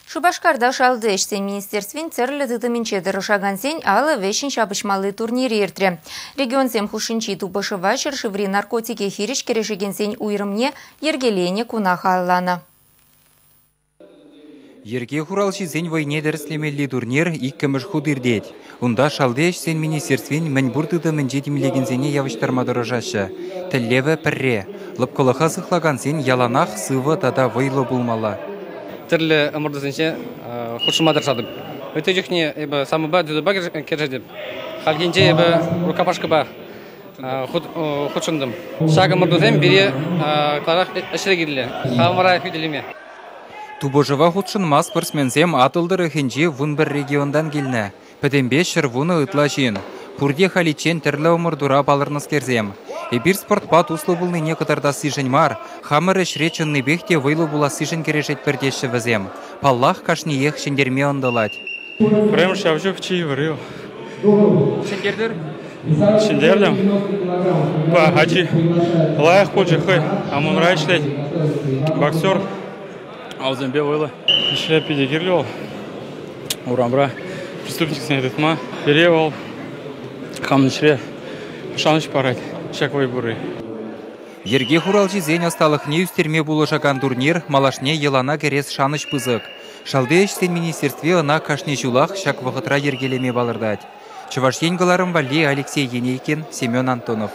Шубашкарда шалды эшсен министерствен церлі дыдыминчеді рышагансен алы вешін шабышмалы турнири ертре. Регионсем хушинчи тупышыва шыршыври наркотики хириш керешегенсен уйрымне ергелене кунаха аллана. Ерге хуралши зен войне дәріслемелі турнир иккіміш худырдет. Унда шалды эшсен министерствен мәнбурдыды мінжетімлегензене явыштармады рожашы. Тіллеві пірре. Лыпкылыға сықлагансен яланақ сывы тада вайлы булмала. Тірлі ымырдысынше худшымадыр шадып. Өте жүхне самы ба дүді ба кержедіп. Халгенже рукапашқы ба худшындым. Шаг ымырдысен бере кларақ әшірегілі. Хамыра хүделеме. Тубожыва худшынма спортсмензем атылдыры хенже вун бір региондан келіне. Пәдембе шырвуны ытлашын. Пурде халичен тірлі ымырдура балырныз керзем. Эбир спортпа туслы булны некоторда сижен мар, хамыры шреченный бехте вайлы була сижен керешет пердеші візем. Паллах кашни ех шендерме ондалать. Прям шавжук чий варил. Шендердер? Шендердем. Па, хачи. Лаях ходжи хай. Амун райчлет. Боксер. Аузембе вайлы. Шля педигирлил. Урамбра. Преступник снятытма. Перевал. Камнышре. Шаныш парать. Шаковой буры. Ерге хуралжи зен асталық не үстерме булышаган турнир малашне елана керес шаныш пызык. Шалды эшсен министерстве ына кашне жулах шак вағытра ергелеме балырдать. Чуваш енгіларым Валли Алексей Енейкин, Семен Антонов.